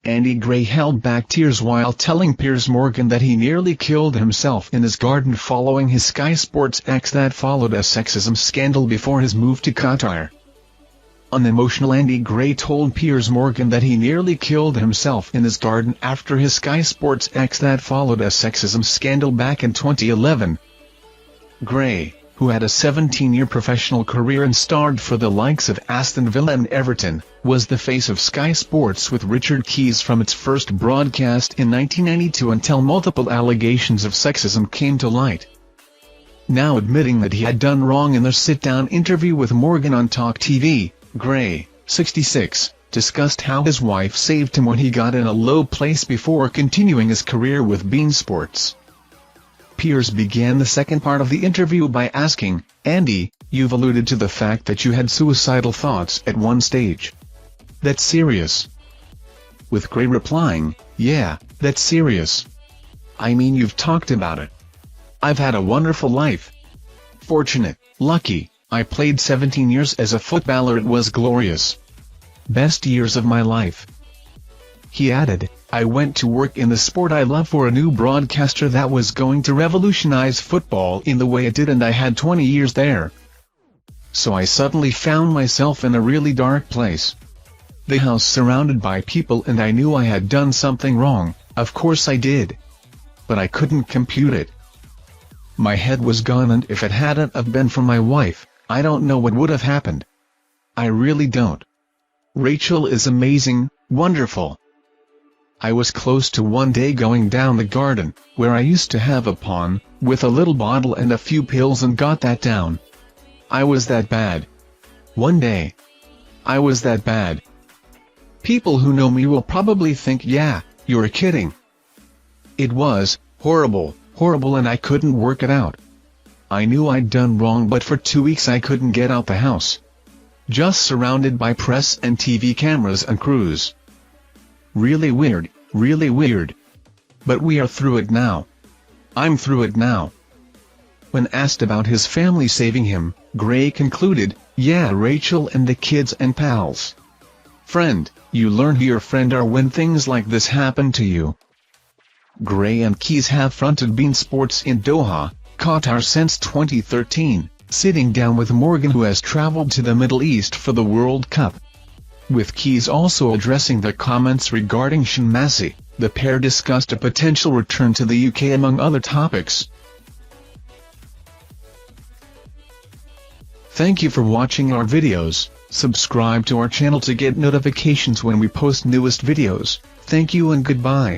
Andy Gray held back tears while telling Piers Morgan that he nearly killed himself in his garden following his Sky Sports ex that followed a sexism scandal before his move to Qatar. Unemotional Andy Gray told Piers Morgan that he nearly killed himself in his garden after his Sky Sports ex that followed a sexism scandal back in 2011. Gray, who had a 17-year professional career and starred for the likes of Aston Villa and Everton, was the face of Sky Sports with Richard Keys from its first broadcast in 1992 until multiple allegations of sexism came to light. Now admitting that he had done wrong in their sit-down interview with Morgan on Talk TV, Gray, 66, discussed how his wife saved him when he got in a low place before continuing his career with beIN Sports. Piers began the second part of the interview by asking, "Andy, you've alluded to the fact that you had suicidal thoughts at one stage. That's serious?" With Gray replying, "Yeah, that's serious. I mean, you've talked about it. I've had a wonderful life. Fortunate, lucky, I played 17 years as a footballer, it was glorious. Best years of my life." He added, "I went to work in the sport I love for a new broadcaster that was going to revolutionize football in the way it did, and I had 20 years there. So I suddenly found myself in a really dark place. The house surrounded by people, and I knew I had done something wrong, of course I did. But I couldn't compute it. My head was gone, and if it hadn't have been for my wife, I don't know what would have happened. I really don't. Rachel is amazing, wonderful. I was close to one day going down the garden, where I used to have a pond, with a little bottle and a few pills, and got that down. I was that bad. One day. I was that bad. People who know me will probably think, yeah, you're kidding. It was horrible, and I couldn't work it out. I knew I'd done wrong, but for 2 weeks I couldn't get out the house. Just surrounded by press and TV cameras and crews. Really weird, really weird. But we are through it now. I'm through it now." When asked about his family saving him, Gray concluded, "Yeah, Rachel and the kids and pals. Friend, you learn who your friend are when things like this happen to you." Gray and Keys have fronted beIN Sports in Doha, Qatar since 2013, sitting down with Morgan, who has traveled to the Middle East for the World Cup. With Keys also addressing the comments regarding Sean Massey, the pair discussed a potential return to the UK among other topics. Thank you for watching our videos. Subscribe to our channel to get notifications when we post newest videos. Thank you and goodbye.